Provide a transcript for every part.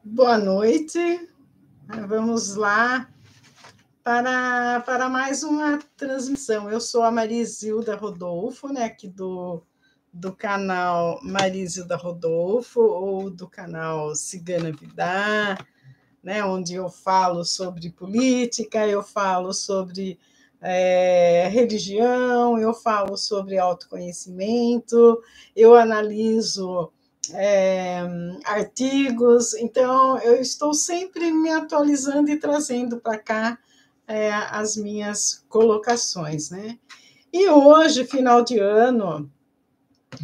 Boa noite. Vamos lá para mais uma transmissão. Eu sou a Marisilda Rodolfo, né, aqui do canal Marisilda Rodolfo, ou do canal Cigana Vidar, né, onde eu falo sobre política, eu falo sobre religião, eu falo sobre autoconhecimento, eu analiso artigos, então eu estou sempre me atualizando e trazendo para cá as minhas colocações, né? E hoje, final de ano,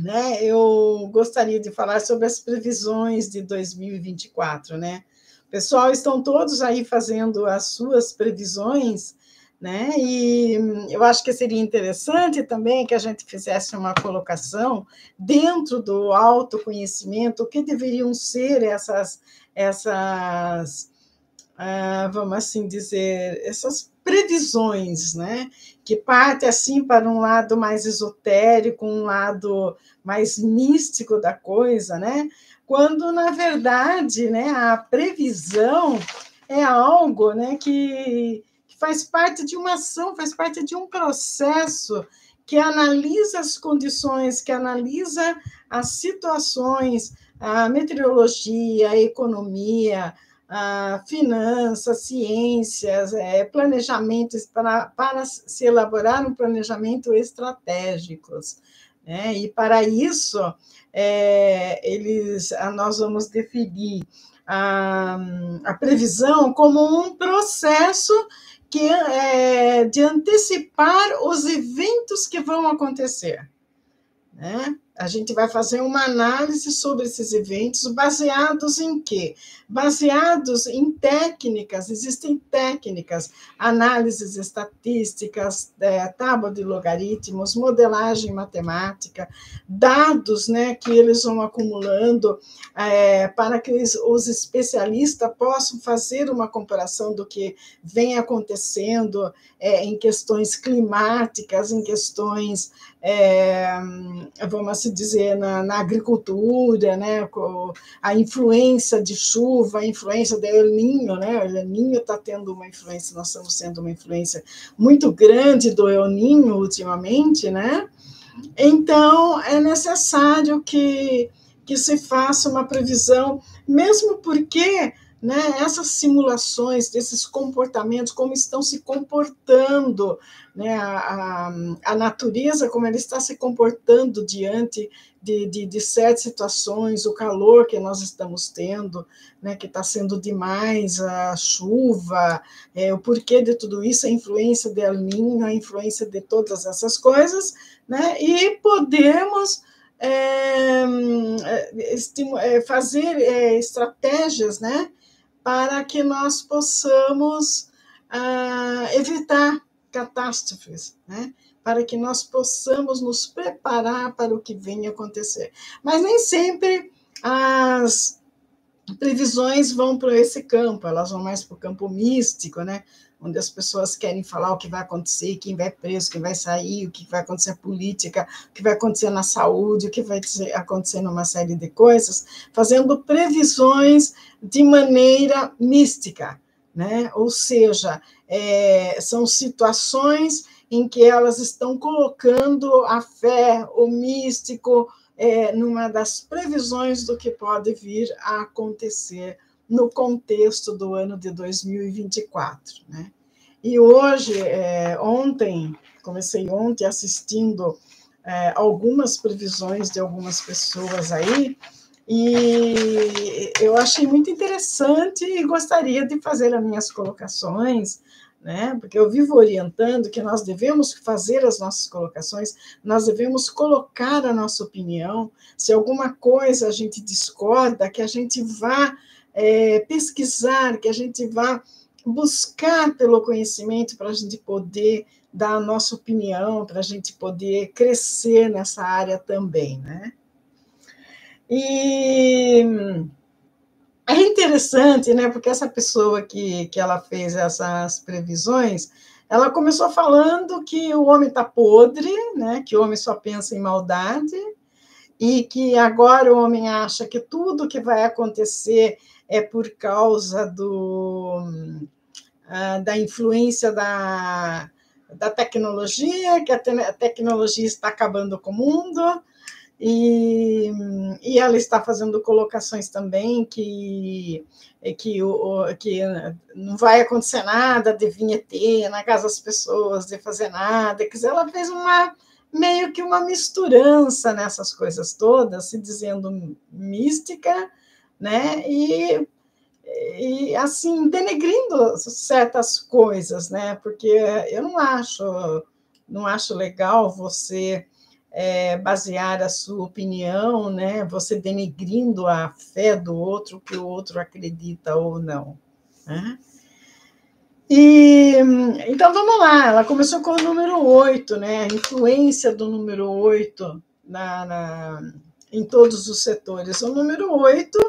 né, eu gostaria de falar sobre as previsões de 2024, né? Pessoal, estão todos aí fazendo as suas previsões, né? E eu acho que seria interessante também que a gente fizesse uma colocação dentro do autoconhecimento, o que deveriam ser vamos assim dizer, essas previsões, né? Que parte assim para um lado mais esotérico, um lado mais místico da coisa, né? Quando na verdade, né, a previsão é algo, né, que faz parte de uma ação, faz parte de um processo que analisa as condições, que analisa as situações, a meteorologia, a economia, finanças, ciências, planejamento para se elaborar um planejamento estratégicos, né? E para isso nós vamos definir a previsão como um processo de antecipar os eventos que vão acontecer, né? A gente vai fazer uma análise sobre esses eventos, baseados em quê? Baseados em técnicas, existem técnicas, análises estatísticas, tábua de logaritmos, modelagem matemática, dados, né, que eles vão acumulando para que os especialistas possam fazer uma comparação do que vem acontecendo em questões climáticas, em questões vamos assim dizer, na agricultura, né, a influência de chuva, a influência do El Niño, né, o El Niño está tendo uma influência, nós estamos tendo uma influência muito grande do El Niño ultimamente, né, então é necessário que se faça uma previsão, mesmo porque, né, essas simulações desses comportamentos, como estão se comportando, né, a natureza, como ela está se comportando diante de certas situações, o calor que nós estamos tendo, né, que está sendo demais, a chuva, o porquê de tudo isso, a influência do El Niño, a influência de todas essas coisas, né, e podemos fazer estratégias, né, para que nós possamos evitar catástrofes, né? Para que nós possamos nos preparar para o que vem acontecer. Mas nem sempre as previsões vão para esse campo, elas vão mais para o campo místico, né? Onde as pessoas querem falar o que vai acontecer, quem vai preso, quem vai sair, o que vai acontecer na política, o que vai acontecer na saúde, o que vai acontecer numa série de coisas, fazendo previsões de maneira mística, né? Ou seja, são situações em que elas estão colocando a fé, o místico, numa das previsões do que pode vir a acontecer no contexto do ano de 2024, né? E hoje, comecei ontem assistindo algumas previsões de algumas pessoas aí, e eu achei muito interessante e gostaria de fazer as minhas colocações, né? Porque eu vivo orientando que nós devemos fazer as nossas colocações, nós devemos colocar a nossa opinião, se alguma coisa a gente discorda, que a gente vá pesquisar, que a gente vá buscar pelo conhecimento para a gente poder dar a nossa opinião, para a gente poder crescer nessa área também, né? E é interessante, né? Porque essa pessoa que ela fez essas previsões, ela começou falando que o homem está podre, né? Que o homem só pensa em maldade, e que agora o homem acha que tudo que vai acontecer é por causa da influência da tecnologia, que a tecnologia está acabando com o mundo, e ela está fazendo colocações também que não vai acontecer nada de vir ET na casa das pessoas, de fazer nada. Quer dizer, ela fez meio que uma misturança nessas coisas todas, se dizendo mística, né? E assim, denegrindo certas coisas, né? Porque eu não acho legal você basear a sua opinião, né? Você denegrindo a fé do outro, que o outro acredita ou não, né? Então, vamos lá, ela começou com o número 8, né? A influência do número 8 em todos os setores. O número 8,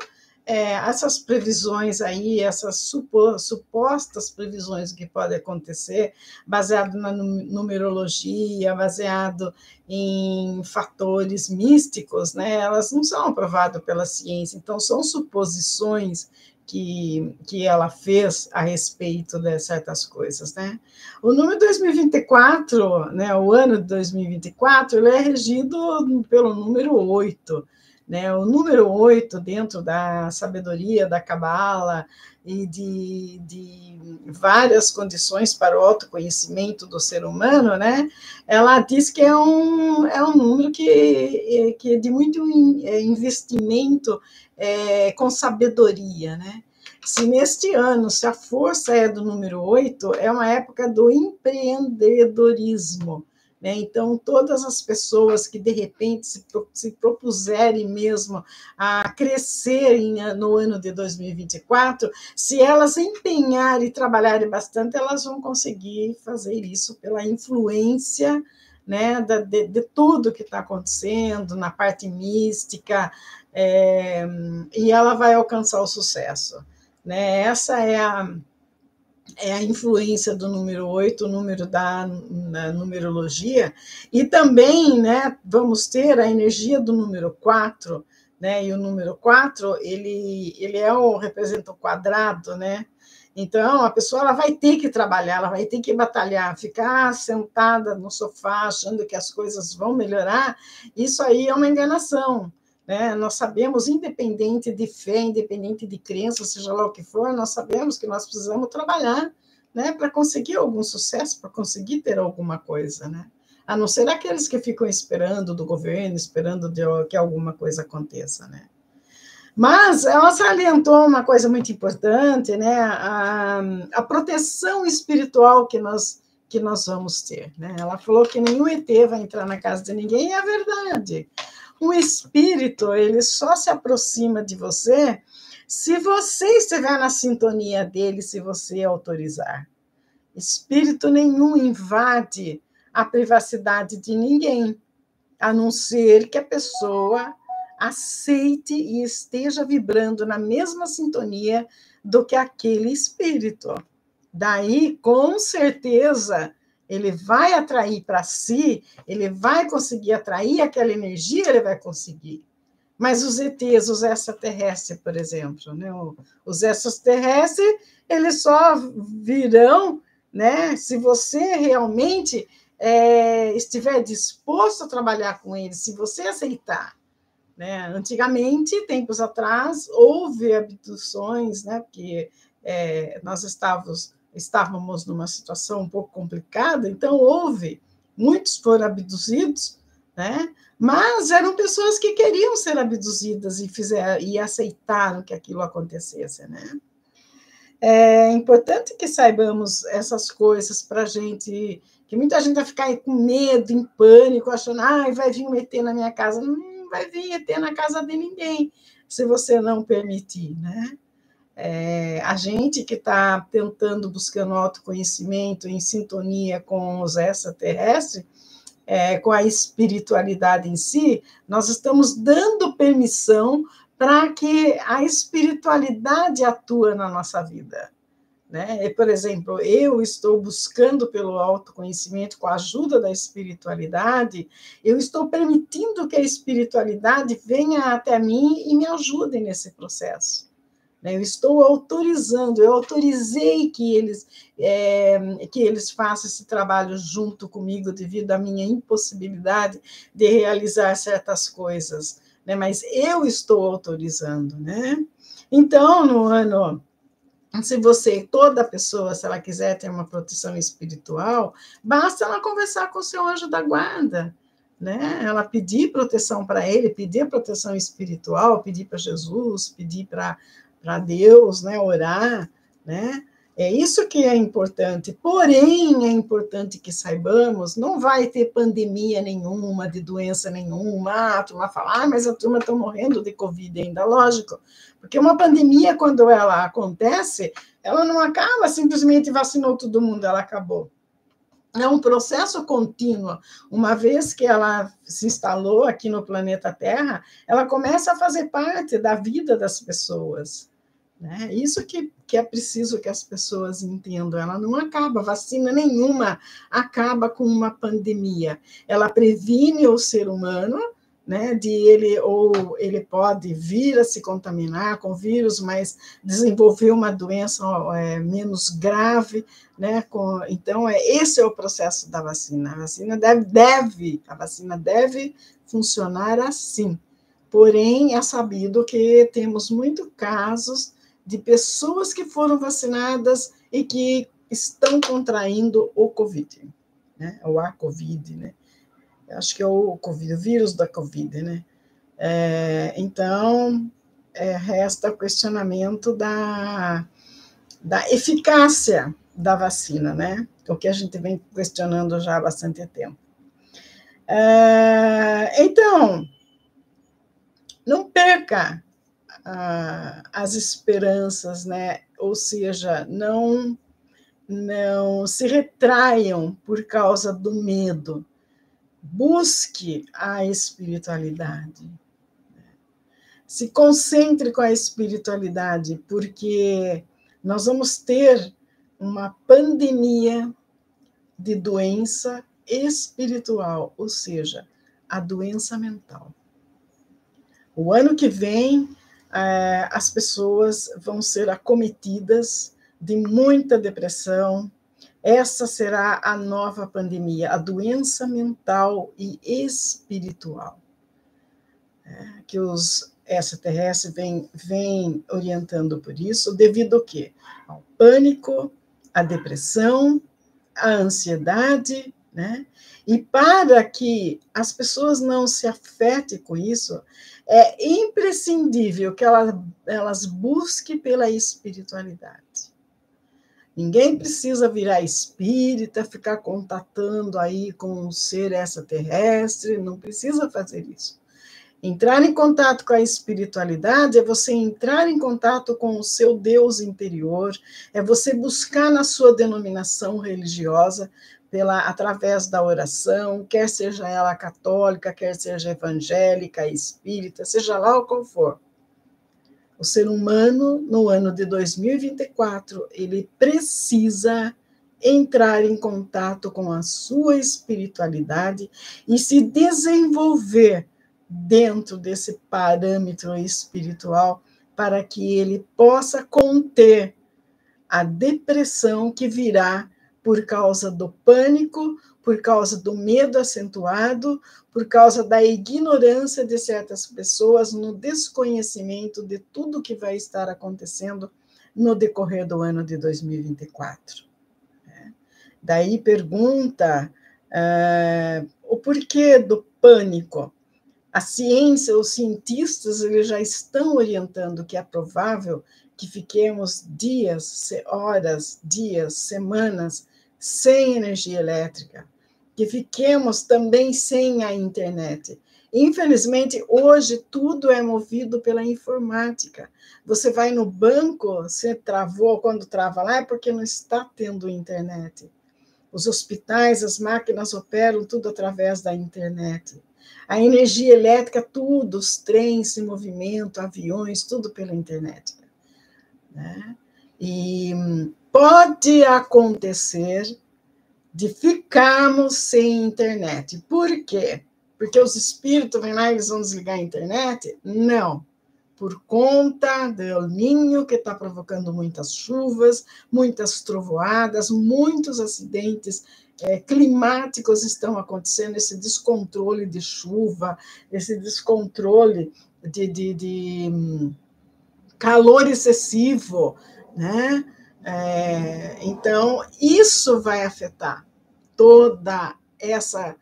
essas previsões aí, essas supostas previsões que podem acontecer, baseado na numerologia, baseado em fatores místicos, né? Elas não são aprovadas pela ciência, então são suposições que ela fez a respeito de certas coisas, né? O número 2024, né, o ano de 2024, ele é regido pelo número 8, né? O número 8, dentro da sabedoria da Cabala e de várias condições para o autoconhecimento do ser humano, né? Ela diz que é um número que é de muito investimento com sabedoria, né? Se neste ano, se a força é do número 8, é uma época do empreendedorismo, né? Então, todas as pessoas que, de repente, se propuserem mesmo a crescerem no ano de 2024, se elas empenharem e trabalharem bastante, elas vão conseguir fazer isso pela influência, né, de tudo que está acontecendo na parte mística, e ela vai alcançar o sucesso, né? Essa é a influência do número 8, o número da numerologia, e também, né, vamos ter a energia do número 4, né? E o número 4, ele representa o quadrado, né? Então, a pessoa ela vai ter que trabalhar, ela vai ter que batalhar, ficar sentada no sofá achando que as coisas vão melhorar, isso aí é uma enganação, né? Nós sabemos, independente de fé, independente de crença, seja lá o que for, nós sabemos que nós precisamos trabalhar, né, para conseguir algum sucesso, para conseguir ter alguma coisa, né? A não ser aqueles que ficam esperando do governo, esperando que alguma coisa aconteça, né? Mas ela salientou uma coisa muito importante, né? A proteção espiritual que nós vamos ter, né? Ela falou que nenhum ET vai entrar na casa de ninguém, e é verdade. O espírito, ele só se aproxima de você se você estiver na sintonia dele, se você autorizar. Espírito nenhum invade a privacidade de ninguém, a não ser que a pessoa aceite e esteja vibrando na mesma sintonia do que aquele espírito. Daí, com certeza, ele vai atrair para si, ele vai conseguir atrair aquela energia, ele vai conseguir. Mas os ETs, os extraterrestres, por exemplo, né? Os extraterrestres, eles só virão, né, se você realmente estiver disposto a trabalhar com eles, se você aceitar, né? Antigamente, tempos atrás, houve abduções, né? Porque nós estávamos numa situação um pouco complicada, então muitos foram abduzidos, né? Mas eram pessoas que queriam ser abduzidas e aceitaram que aquilo acontecesse, né? É importante que saibamos essas coisas para a gente, que muita gente vai ficar com medo, em pânico, achando, vai vir um ET na minha casa. Não vai vir ET na casa de ninguém, se você não permitir, né? A gente que está tentando, buscando autoconhecimento, em sintonia com os extraterrestres, com a espiritualidade em si, nós estamos dando permissão para que a espiritualidade atue na nossa vida, né? Por exemplo, eu estou buscando pelo autoconhecimento, com a ajuda da espiritualidade, eu estou permitindo que a espiritualidade venha até mim e me ajude nesse processo, né? Eu estou autorizando, eu autorizei que eles façam esse trabalho junto comigo devido à minha impossibilidade de realizar certas coisas, né? Mas eu estou autorizando, né? Então, no ano, se toda pessoa, se ela quiser ter uma proteção espiritual, basta ela conversar com o seu anjo da guarda, né? Ela pedir proteção para ele, pedir proteção espiritual, pedir para Jesus, pedir para Deus, né? Orar, né? É isso que é importante. Porém, é importante que saibamos, não vai ter pandemia nenhuma, de doença nenhuma. A turma fala, mas a turma está morrendo de Covid ainda, lógico. Porque uma pandemia, quando ela acontece, ela não acaba simplesmente vacinou todo mundo, ela acabou. É um processo contínuo. Uma vez que ela se instalou aqui no planeta Terra, ela começa a fazer parte da vida das pessoas. Né? Isso que é preciso que as pessoas entendam. Ela não acaba, vacina nenhuma acaba com uma pandemia. Ela previne o ser humano, né, ele pode vir a se contaminar com vírus, mas desenvolver uma doença menos grave, né? Então, esse é o processo da vacina. A vacina deve funcionar assim. Porém, é sabido que temos muitos casos de pessoas que foram vacinadas e que estão contraindo o Covid, né? Ou a Covid, né? Acho que é o Covid, o vírus da Covid, né? Então, resta o questionamento da eficácia da vacina, né? O que a gente vem questionando já há bastante tempo. Então, não perca as esperanças, né? Ou seja, não se retraiam por causa do medo. Busque a espiritualidade. Se concentre com a espiritualidade, porque nós vamos ter uma pandemia de doença espiritual, ou seja, a doença mental. O ano que vem, as pessoas vão ser acometidas de muita depressão. Essa será a nova pandemia, a doença mental e espiritual. Que os extraterrestres vêm orientando por isso, devido ao quê? Ao pânico, à depressão, à ansiedade, né? E para que as pessoas não se afetem com isso, é imprescindível que elas busquem pela espiritualidade. Ninguém precisa virar espírita, ficar contatando aí com um ser extraterrestre, não precisa fazer isso. Entrar em contato com a espiritualidade é você entrar em contato com o seu Deus interior, é você buscar na sua denominação religiosa, através da oração, quer seja ela católica, quer seja evangélica, espírita, seja lá o qual for. O ser humano, no ano de 2024, ele precisa entrar em contato com a sua espiritualidade e se desenvolver dentro desse parâmetro espiritual para que ele possa conter a depressão que virá por causa do pânico, por causa do medo acentuado, por causa da ignorância de certas pessoas no desconhecimento de tudo que vai estar acontecendo no decorrer do ano de 2024. Daí pergunta o porquê do pânico. A ciência, os cientistas, eles já estão orientando que é provável que fiquemos dias, horas, dias, semanas sem energia elétrica, que fiquemos também sem a internet. Infelizmente, hoje tudo é movido pela informática. Você vai no banco, você travou, quando trava lá é porque não está tendo internet. Os hospitais, as máquinas operam tudo através da internet. A energia elétrica, tudo, os trens se movimentam, aviões, tudo pela internet. Né? E pode acontecer de ficarmos sem internet. Por quê? Porque os espíritos vêm lá e eles vão desligar a internet? Não. por conta do El Niño, que está provocando muitas chuvas, muitas trovoadas, muitos acidentes climáticos estão acontecendo, esse descontrole de chuva, esse descontrole de calor excessivo, né? Então, isso vai afetar toda essa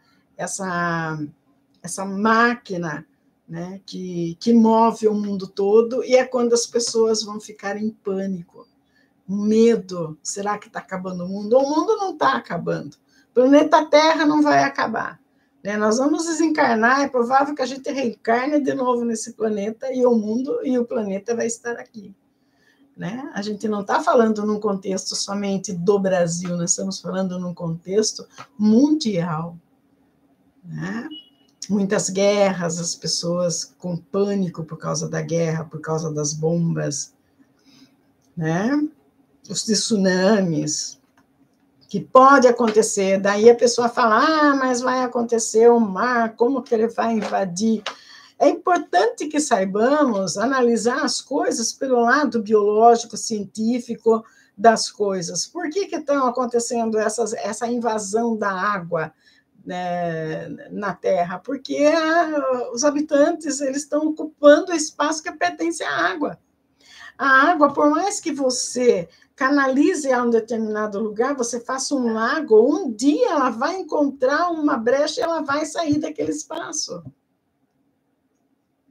máquina, né, que move o mundo todo, e é quando as pessoas vão ficar em pânico, medo. Será que está acabando o mundo? O mundo não está acabando. O planeta Terra não vai acabar. Né? Nós vamos desencarnar, é provável que a gente reencarne de novo nesse planeta, e o mundo e o planeta vai estar aqui. Né? A gente não está falando num contexto somente do Brasil, nós estamos falando num contexto mundial. Né? Muitas guerras, as pessoas com pânico por causa da guerra, por causa das bombas, né? Os tsunamis, que pode acontecer, daí a pessoa fala, mas vai acontecer o mar, como que ele vai invadir? É importante que saibamos analisar as coisas pelo lado biológico, científico das coisas. Por que estão acontecendo essa invasão da água, né, na Terra? Porque os habitantes eles estão ocupando o espaço que pertence à água. A água, por mais que você canalize a um determinado lugar, você faça um lago, um dia ela vai encontrar uma brecha e ela vai sair daquele espaço.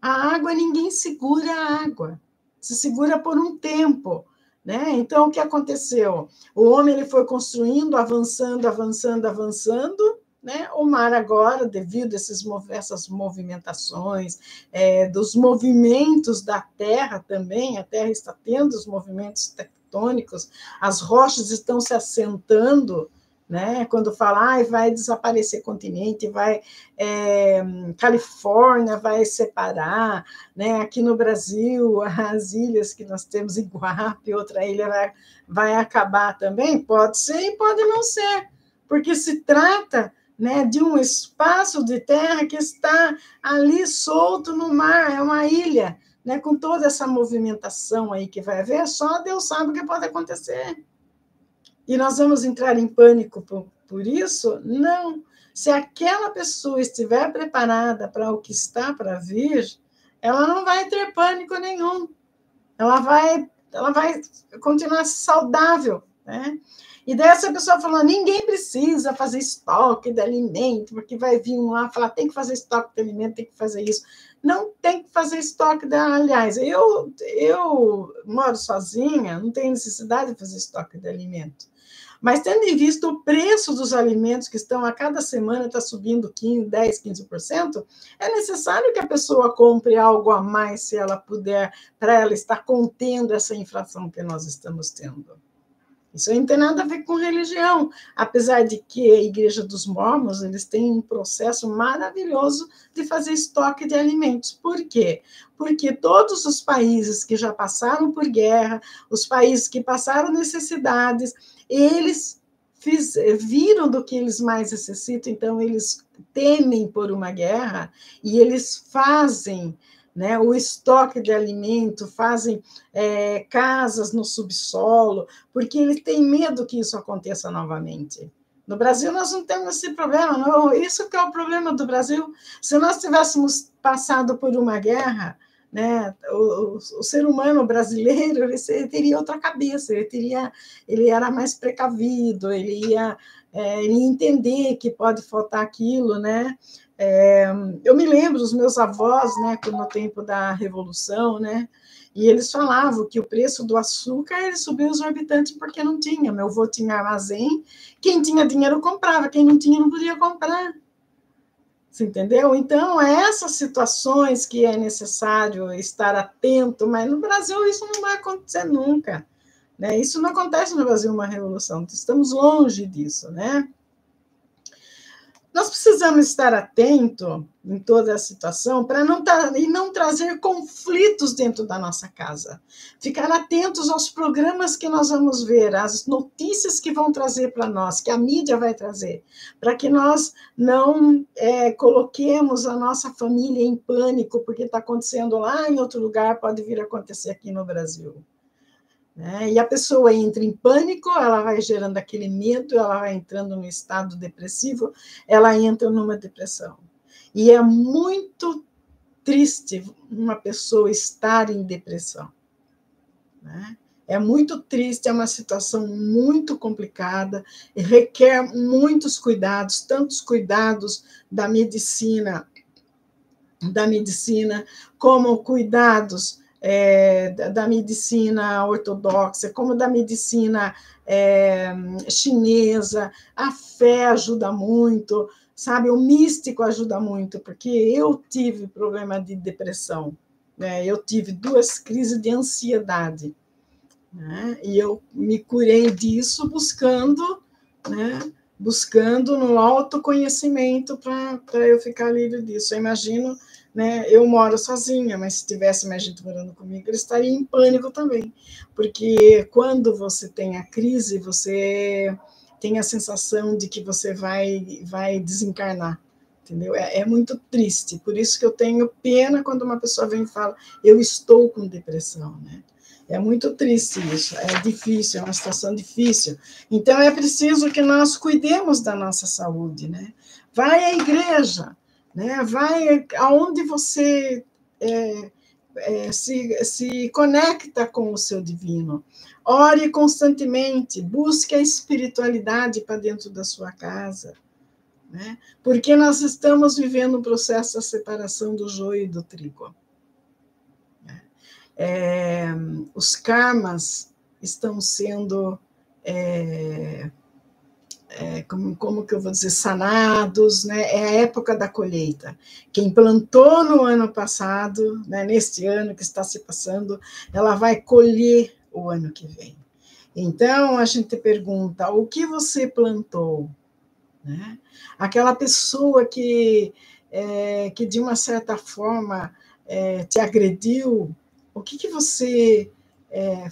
A água, ninguém segura a água, se segura por um tempo. Né? Então, o que aconteceu? O homem ele foi construindo, avançando, né? O mar agora, devido a essas movimentações, dos movimentos da Terra também, a Terra está tendo os movimentos tectônicos, as rochas estão se assentando, né? Quando fala, vai desaparecer continente, Califórnia vai separar, né? Aqui no Brasil, as ilhas que nós temos, Iguape, outra ilha vai acabar também, pode ser e pode não ser, porque se trata, né, de um espaço de terra que está ali solto no mar, é uma ilha, né, com toda essa movimentação aí que vai haver, só Deus sabe o que pode acontecer. E nós vamos entrar em pânico por isso? Não. Se aquela pessoa estiver preparada para o que está para vir, ela não vai ter pânico nenhum. Ela vai continuar saudável, né? E daí essa pessoa falou, ninguém precisa fazer estoque de alimento, porque vai vir um lá falar, tem que fazer estoque de alimento, tem que fazer isso. Não tem que fazer estoque de... Aliás, eu moro sozinha, não tenho necessidade de fazer estoque de alimento. Mas tendo em vista o preço dos alimentos que estão a cada semana, está subindo 10%, 15%, é necessário que a pessoa compre algo a mais, se ela puder, para ela estar contendo essa inflação que nós estamos tendo. Isso não tem nada a ver com religião, apesar de que a Igreja dos Mormons eles têm um processo maravilhoso de fazer estoque de alimentos. Por quê? Porque todos os países que já passaram por guerra, os países que passaram necessidades, eles viram do que eles mais necessitam, então eles temem por uma guerra e eles fazem, né, o estoque de alimento, fazem casas no subsolo, porque eles têm medo que isso aconteça novamente. No Brasil, nós não temos esse problema, não. Isso que é o problema do Brasil. Se nós tivéssemos passado por uma guerra, né, o ser humano brasileiro ele teria outra cabeça, ele era mais precavido, ele ia entender que pode faltar aquilo, né? Eu me lembro dos meus avós, né, no tempo da Revolução, né, e eles falavam que o preço do açúcar ele subiu exorbitante porque não tinha. Meu avô tinha armazém, quem tinha dinheiro comprava, quem não tinha não podia comprar. Você entendeu? Então, essas situações que é necessário estar atento, mas no Brasil isso não vai acontecer nunca. Né? Isso não acontece no Brasil, uma revolução, estamos longe disso, né? Nós precisamos estar atentos em toda a situação para não trazer conflitos dentro da nossa casa. Ficar atentos aos programas que nós vamos ver, às notícias que vão trazer para nós, que a mídia vai trazer, para que nós não coloquemos a nossa família em pânico, porque está acontecendo lá em outro lugar, pode vir a acontecer aqui no Brasil. E a pessoa entra em pânico, ela vai gerando aquele medo, ela vai entrando no estado depressivo, ela entra numa depressão. E é muito triste uma pessoa estar em depressão. É muito triste, é uma situação muito complicada, requer muitos cuidados, tantos cuidados da medicina, como cuidados da medicina ortodoxa, como da medicina chinesa. A fé ajuda muito, sabe? O místico ajuda muito, porque eu tive problema de depressão, eu tive 2 crises de ansiedade, e eu me curei disso buscando no autoconhecimento para eu ficar livre disso. Eu imagino, eu moro sozinha, mas se tivesse mais gente morando comigo, eu estaria em pânico também, porque quando você tem a crise, você tem a sensação de que você vai desencarnar, entendeu? É muito triste, por isso que eu tenho pena quando uma pessoa vem e fala, eu estou com depressão, É muito triste isso, é difícil, é uma situação difícil. Então, é preciso que nós cuidemos da nossa saúde, Vai à igreja, vai aonde você se conecta com o seu divino. Ore constantemente, busque a espiritualidade para dentro da sua casa, porque nós estamos vivendo um processo da separação do joio e do trigo. Os karmas estão sendo, como que eu vou dizer, sanados, É a época da colheita. Quem plantou no ano passado, neste ano que está se passando, ela vai colher o ano que vem. Então, a gente pergunta, o que você plantou? Aquela pessoa que de uma certa forma te agrediu, o que você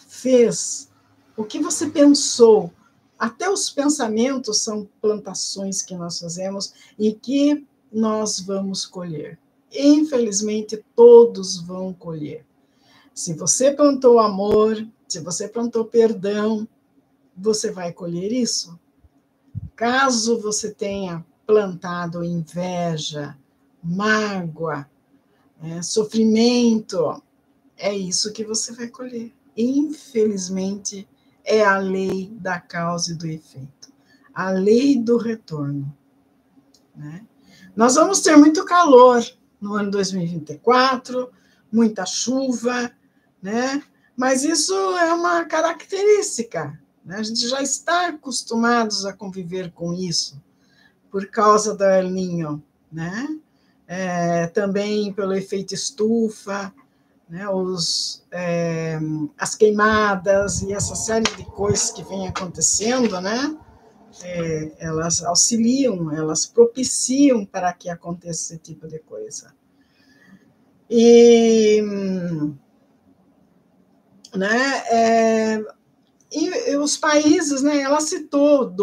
fez? O que você pensou? Até os pensamentos são plantações que nós fazemos e que nós vamos colher. Infelizmente, todos vão colher. Se você plantou amor, se você plantou perdão, você vai colher isso. Caso você tenha plantado inveja, mágoa, sofrimento, é isso que você vai colher. Infelizmente, é a lei da causa e do efeito, a lei do retorno. Nós vamos ter muito calor no ano 2024, muita chuva, mas isso é uma característica. A gente já está acostumados a conviver com isso, por causa do El Niño, também pelo efeito estufa, as queimadas e essa série de coisas que vem acontecendo, elas auxiliam, elas propiciam para que aconteça esse tipo de coisa. E os países, ela citou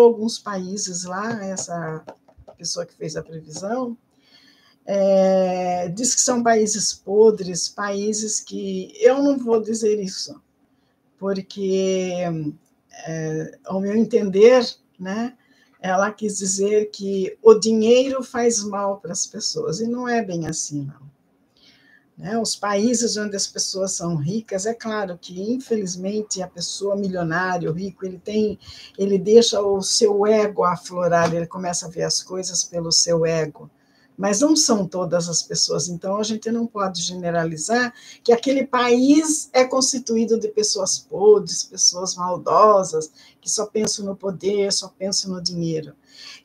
alguns países lá, essa pessoa que fez a previsão, diz que são países podres, países que eu não vou dizer isso, porque, ao meu entender, ela quis dizer que o dinheiro faz mal para as pessoas, e não é bem assim, não. Os países onde as pessoas são ricas, é claro que, infelizmente, a pessoa milionária, o rico, ele deixa o seu ego aflorar, ele começa a ver as coisas pelo seu ego, mas não são todas as pessoas, então a gente não pode generalizar que aquele país é constituído de pessoas podres, pessoas maldosas, que só pensam no poder, só pensam no dinheiro.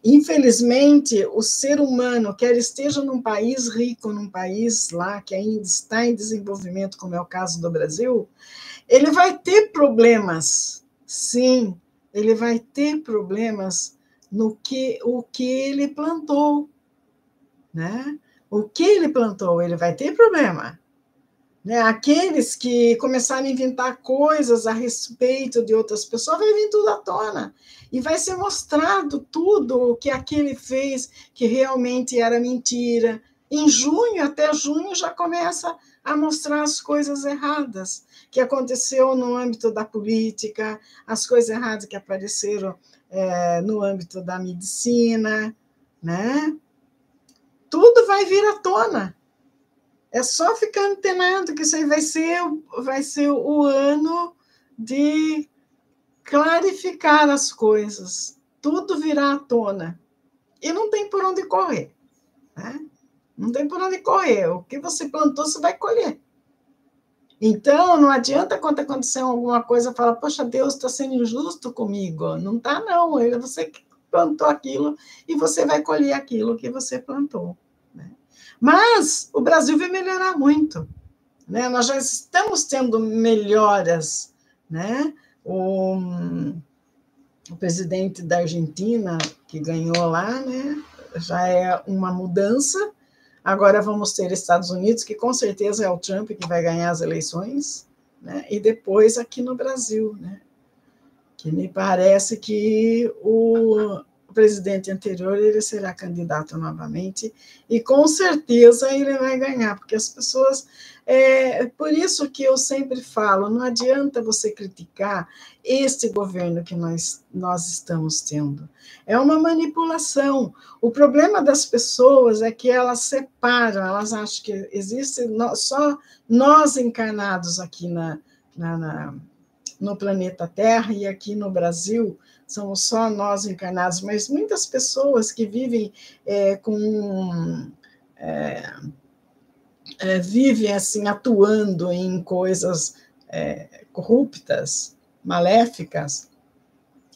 Infelizmente, o ser humano, quer esteja num país rico, num país lá que ainda está em desenvolvimento, como é o caso do Brasil, ele vai ter problemas, sim, ele vai ter problemas no que o que ele plantou, né? O que ele plantou, ele vai ter problema. Né? Aqueles que começaram a inventar coisas a respeito de outras pessoas, vai vir tudo à tona. E vai ser mostrado tudo o que aquele fez, que realmente era mentira. Em junho, até junho, já começa a mostrar as coisas erradas que aconteceu no âmbito da política, as coisas erradas que apareceram no âmbito da medicina, né? Tudo vai vir à tona. É só ficar antenado que isso aí vai ser o ano de clarificar as coisas. Tudo virá à tona. E não tem por onde correr. Né? Não tem por onde correr. O que você plantou, você vai colher. Então, não adianta quando acontecer alguma coisa, falar, poxa, Deus está sendo injusto comigo. Não está, não. É você que plantou aquilo e você vai colher aquilo que você plantou. Né? Mas o Brasil vai melhorar muito. Né? Nós já estamos tendo melhoras. Né? O presidente da Argentina, que ganhou lá, né? Já é uma mudança. Agora vamos ter Estados Unidos, que com certeza é o Trump que vai ganhar as eleições, né? E depois aqui no Brasil, né? Que me parece que o presidente anterior ele será candidato novamente e com certeza ele vai ganhar, porque as pessoas por isso que eu sempre falo, não adianta você criticar este governo que nós estamos tendo. É uma manipulação. O problema das pessoas é que elas separam, elas acham que existe só nós encarnados aqui no planeta Terra e aqui no Brasil somos só nós encarnados, mas muitas pessoas que vivem vivem assim atuando em coisas corruptas, maléficas,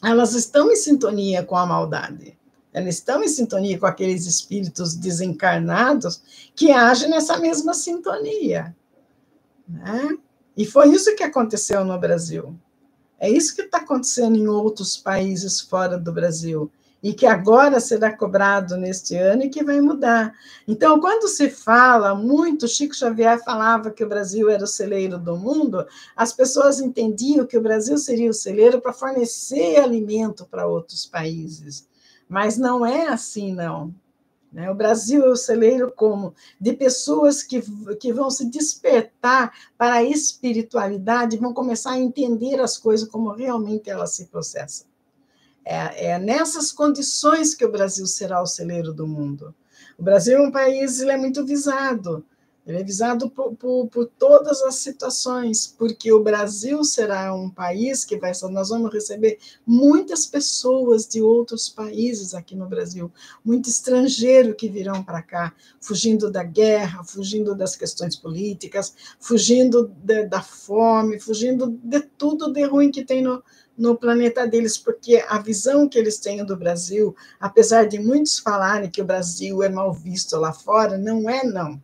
elas estão em sintonia com a maldade. Elas estão em sintonia com aqueles espíritos desencarnados que agem nessa mesma sintonia. Né? E foi isso que aconteceu no Brasil. É isso que está acontecendo em outros países fora do Brasil. E que agora será cobrado neste ano e que vai mudar. Então, quando se fala muito, Chico Xavier falava que o Brasil era o celeiro do mundo, as pessoas entendiam que o Brasil seria o celeiro para fornecer alimento para outros países. Mas não é assim, não. O Brasil é o celeiro como de pessoas que vão se despertar para a espiritualidade, vão começar a entender as coisas como realmente elas se processam. É nessas condições que o Brasil será o celeiro do mundo. O Brasil é um país, ele é muito visado. Ele é visado por todas as situações, porque o Brasil será um país que nós vamos receber muitas pessoas de outros países aqui no Brasil, muito estrangeiro que virão para cá, fugindo da guerra, fugindo das questões políticas, fugindo da fome, fugindo de tudo de ruim que tem no planeta deles, porque a visão que eles têm do Brasil, apesar de muitos falarem que o Brasil é mal visto lá fora, não é, não.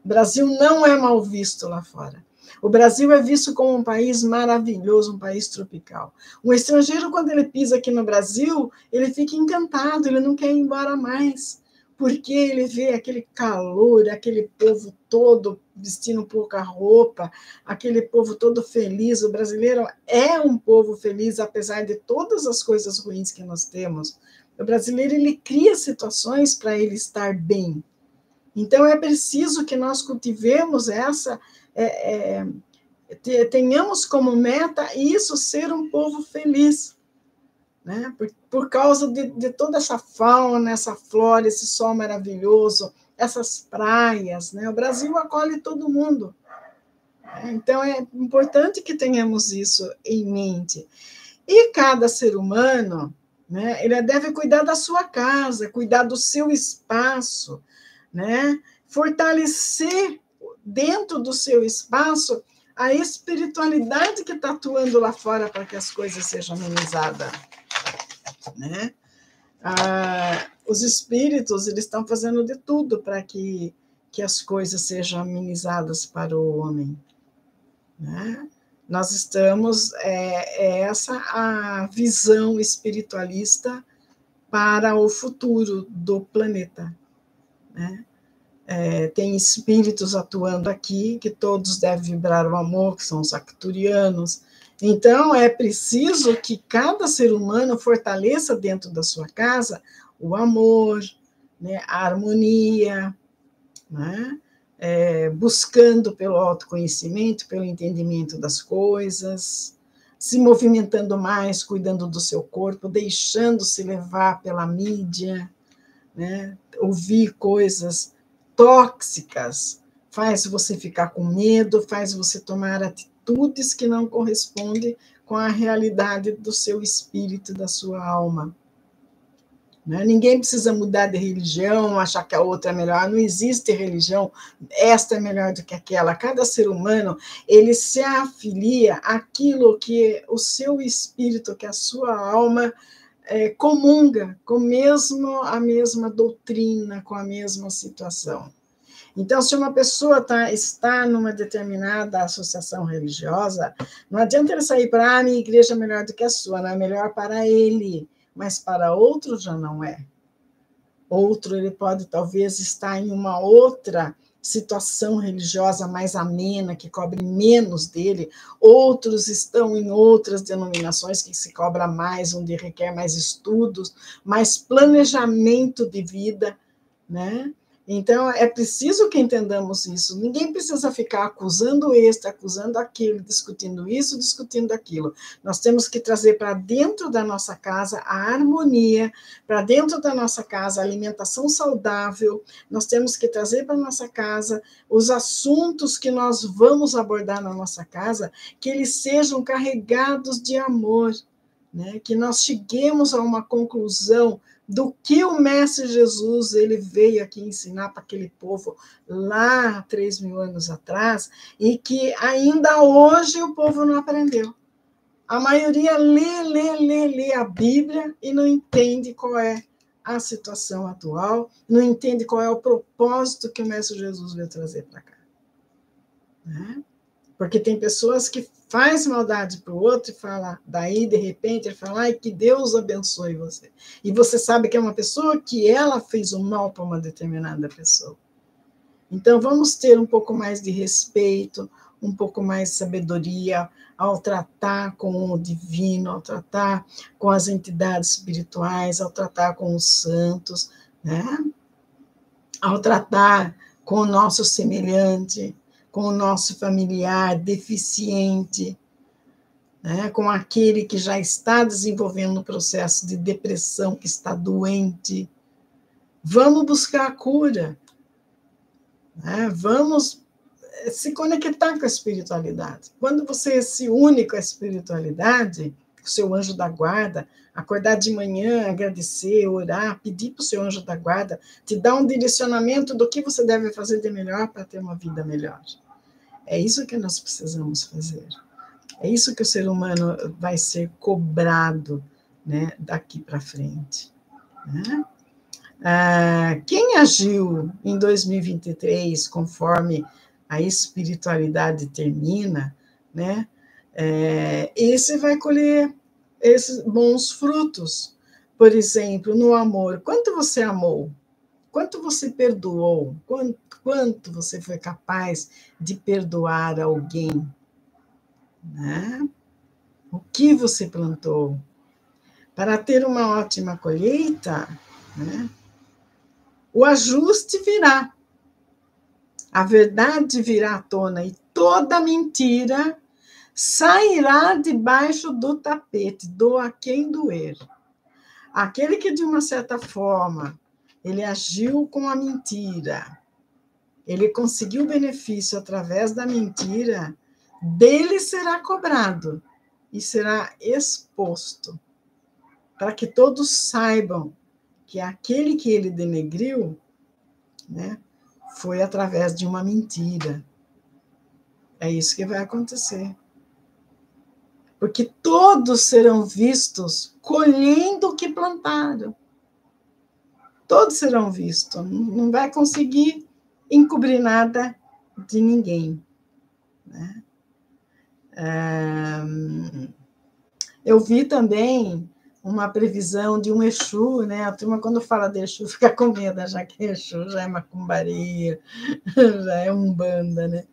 O Brasil não é mal visto lá fora. O Brasil é visto como um país maravilhoso, um país tropical. Um estrangeiro, quando ele pisa aqui no Brasil, ele fica encantado, ele não quer ir embora mais, porque ele vê aquele calor, aquele povo todo vestindo pouca roupa, aquele povo todo feliz. O brasileiro é um povo feliz, apesar de todas as coisas ruins que nós temos. O brasileiro, ele cria situações para ele estar bem. Então, é preciso que nós cultivemos tenhamos como meta isso, ser um povo feliz, né? Por causa de toda essa fauna, essa flora, esse sol maravilhoso, essas praias, né? O Brasil acolhe todo mundo. Então, é importante que tenhamos isso em mente. E cada ser humano, né, ele deve cuidar da sua casa, cuidar do seu espaço, né? Fortalecer dentro do seu espaço a espiritualidade que está atuando lá fora para que as coisas sejam amenizadas. Né? Os espíritos eles estão fazendo de tudo para que as coisas sejam amenizadas para o homem. Né? Nós estamos, essa a visão espiritualista para o futuro do planeta, né? Tem espíritos atuando aqui, que todos devem vibrar o amor, que são os arcturianos. Então, é preciso que cada ser humano fortaleça dentro da sua casa o amor, né, a harmonia, né? Buscando pelo autoconhecimento, pelo entendimento das coisas, se movimentando mais, cuidando do seu corpo, deixando-se levar pela mídia, né? Ouvir coisas tóxicas faz você ficar com medo, faz você tomar atitudes que não correspondem com a realidade do seu espírito, da sua alma. Né? Ninguém precisa mudar de religião, achar que a outra é melhor. Não existe religião, esta é melhor do que aquela. Cada ser humano, ele se afilia àquilo que o seu espírito, que a sua alma comunga com a mesma doutrina, com a mesma situação. Então, se uma pessoa está numa determinada associação religiosa, não adianta ele sair para a minha igreja é melhor do que a sua, não é melhor para ele, mas para outro já não é. Outro, ele pode talvez estar em uma outra situação religiosa mais amena, que cobre menos dele, outros estão em outras denominações que se cobra mais, onde requer mais estudos, mais planejamento de vida, né? Então, é preciso que entendamos isso. Ninguém precisa ficar acusando este, acusando aquele, discutindo isso, discutindo aquilo. Nós temos que trazer para dentro da nossa casa a harmonia, para dentro da nossa casa a alimentação saudável, nós temos que trazer para a nossa casa os assuntos que nós vamos abordar na nossa casa, que eles sejam carregados de amor, né? Que nós cheguemos a uma conclusão do que o Mestre Jesus ele veio aqui ensinar para aquele povo lá há 3.000 anos atrás, e que ainda hoje o povo não aprendeu. A maioria lê a Bíblia e não entende qual é a situação atual, não entende qual é o propósito que o Mestre Jesus veio trazer para cá. Né? Porque tem pessoas que faz maldade para o outro e fala, daí, de repente, ele fala, ai, que Deus abençoe você. E você sabe que é uma pessoa que ela fez o mal para uma determinada pessoa. Então, vamos ter um pouco mais de respeito, um pouco mais de sabedoria ao tratar com o divino, ao tratar com as entidades espirituais, ao tratar com os santos, né? Ao tratar com o nosso semelhante, com o nosso familiar deficiente, né, com aquele que já está desenvolvendo um processo de depressão, que está doente. Vamos buscar a cura, né? Vamos se conectar com a espiritualidade. Quando você se une com a espiritualidade, o seu anjo da guarda, acordar de manhã, agradecer, orar, pedir para o seu anjo da guarda, te dar um direcionamento do que você deve fazer de melhor para ter uma vida melhor. É isso que nós precisamos fazer. É isso que o ser humano vai ser cobrado, né, daqui para frente. Né? Quem agiu em 2023 conforme a espiritualidade termina, né, esse vai colher esses bons frutos. Por exemplo, no amor, quanto você amou? Quanto você perdoou? Quanto você foi capaz de perdoar alguém? Né? O que você plantou? Para ter uma ótima colheita, né, o ajuste virá. A verdade virá à tona e toda mentira sairá debaixo do tapete, doa quem doer. Aquele que, de uma certa forma, ele agiu com a mentira, ele conseguiu benefício através da mentira, dele será cobrado e será exposto, para que todos saibam que aquele que ele denegriu, né, foi através de uma mentira. É isso que vai acontecer. Porque todos serão vistos colhendo o que plantaram. Todos serão vistos. Não vai conseguir encobrir nada de ninguém. Né? Eu vi também uma previsão de um Exu, né? A turma, quando fala de Exu, fica com medo, já que Exu já é macumbaria, já é umbanda, né?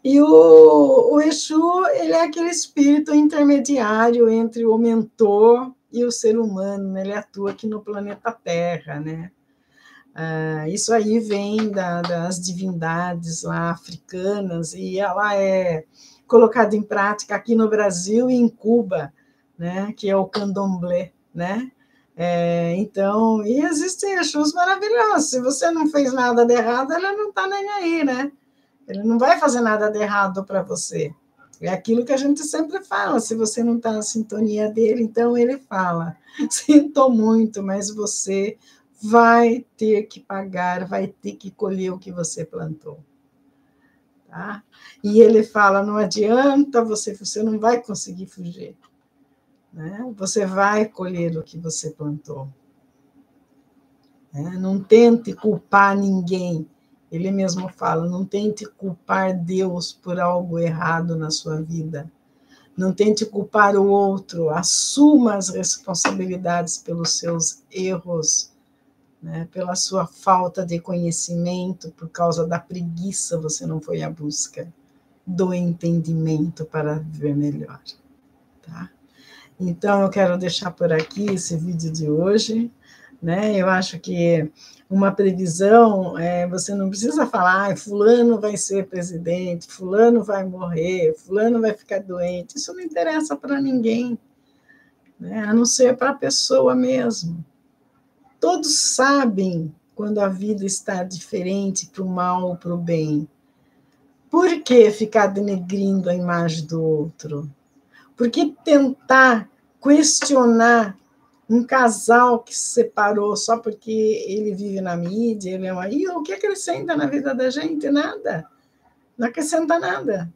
E o Exu, ele é aquele espírito intermediário entre o mentor e o ser humano, né? Ele atua aqui no planeta Terra, né? Isso aí vem das divindades lá africanas e ela é colocada em prática aqui no Brasil e em Cuba, né? Que é o candomblé, né? Então, e existem Exus maravilhosos. Se você não fez nada de errado, ele não está nem aí, né? Ele não vai fazer nada de errado para você. É aquilo que a gente sempre fala, se você não está na sintonia dele, então ele fala, sinto muito, mas você vai ter que pagar, vai ter que colher o que você plantou. Tá? E ele fala, não adianta, você não vai conseguir fugir. Né? Você vai colher o que você plantou. Né? Não tente culpar ninguém. Ele mesmo fala, não tente culpar Deus por algo errado na sua vida. Não tente culpar o outro. Assuma as responsabilidades pelos seus erros, né? Pela sua falta de conhecimento, por causa da preguiça, você não foi à busca do entendimento para viver melhor. Tá? Então, eu quero deixar por aqui esse vídeo de hoje. Né? Eu acho que uma previsão, você não precisa falar, fulano vai ser presidente, fulano vai morrer, fulano vai ficar doente. Isso não interessa para ninguém, né? A não ser para a pessoa mesmo. Todos sabem quando a vida está diferente para o mal ou para o bem. Por que ficar denegrindo a imagem do outro? Por que tentar questionar um casal que se separou só porque ele vive na mídia, ele é uma... E o que acrescenta na vida da gente? Nada. Não acrescenta nada.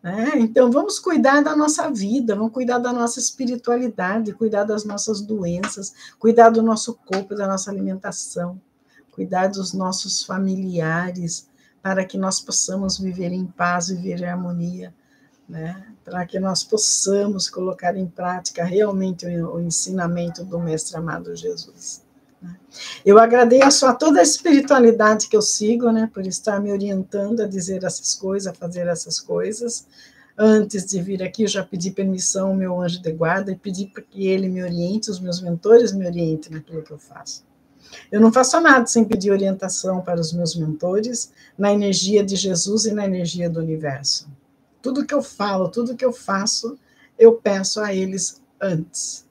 Né? Então, vamos cuidar da nossa vida, vamos cuidar da nossa espiritualidade, cuidar das nossas doenças, cuidar do nosso corpo, da nossa alimentação, cuidar dos nossos familiares, para que nós possamos viver em paz, viver em harmonia, né? Para que nós possamos colocar em prática realmente o ensinamento do Mestre amado Jesus. Né? Eu agradeço a toda a espiritualidade que eu sigo, né, por estar me orientando a dizer essas coisas, a fazer essas coisas. Antes de vir aqui, eu já pedi permissão ao meu anjo de guarda e pedi para que ele me oriente, os meus mentores me orientem naquilo que eu faço. Eu não faço nada sem pedir orientação para os meus mentores, na energia de Jesus e na energia do universo. Tudo que eu falo, tudo que eu faço, eu peço a eles antes.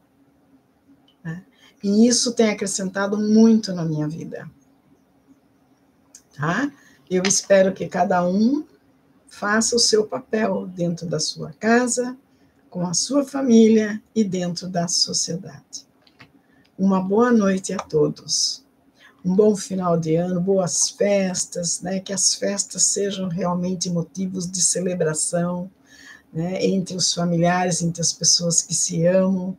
Né? E isso tem acrescentado muito na minha vida. Tá? Eu espero que cada um faça o seu papel dentro da sua casa, com a sua família e dentro da sociedade. Uma boa noite a todos. Um bom final de ano, boas festas, né? Que as festas sejam realmente motivos de celebração, né? Entre os familiares, entre as pessoas que se amam,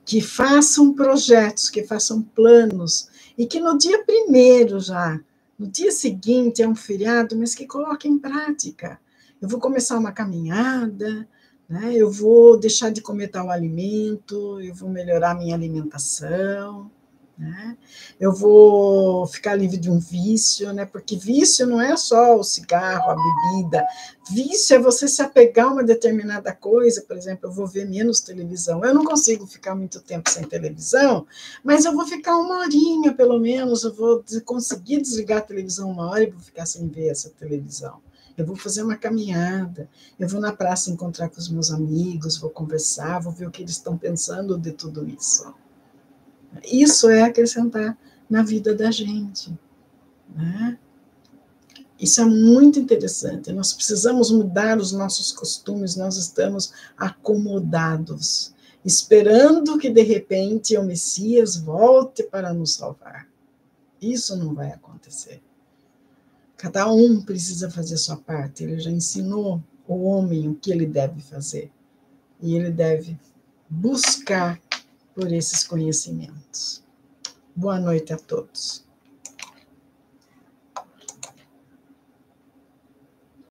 que façam projetos, que façam planos, e que no dia 1º já, no dia seguinte é um feriado, mas que coloquem em prática. Eu vou começar uma caminhada, né? Eu vou deixar de comer tal alimento, eu vou melhorar minha alimentação, né? Eu vou ficar livre de um vício, né? Porque vício não é só o cigarro, a bebida. Vício é você se apegar a uma determinada coisa. Por exemplo, eu vou ver menos televisão. Eu não consigo ficar muito tempo sem televisão, mas eu vou ficar 1 horinha, pelo menos. Eu vou conseguir desligar a televisão 1 hora e vou ficar sem ver essa televisão. Eu vou fazer uma caminhada, eu vou na praça encontrar com os meus amigos, vou conversar, vou ver o que eles estão pensando de tudo isso. Isso é acrescentar na vida da gente. Né? Isso é muito interessante. Nós precisamos mudar os nossos costumes, nós estamos acomodados, esperando que, de repente, o Messias volte para nos salvar. Isso não vai acontecer. Cada um precisa fazer sua parte. Ele já ensinou o homem o que ele deve fazer. E ele deve buscar por esses conhecimentos. Boa noite a todos.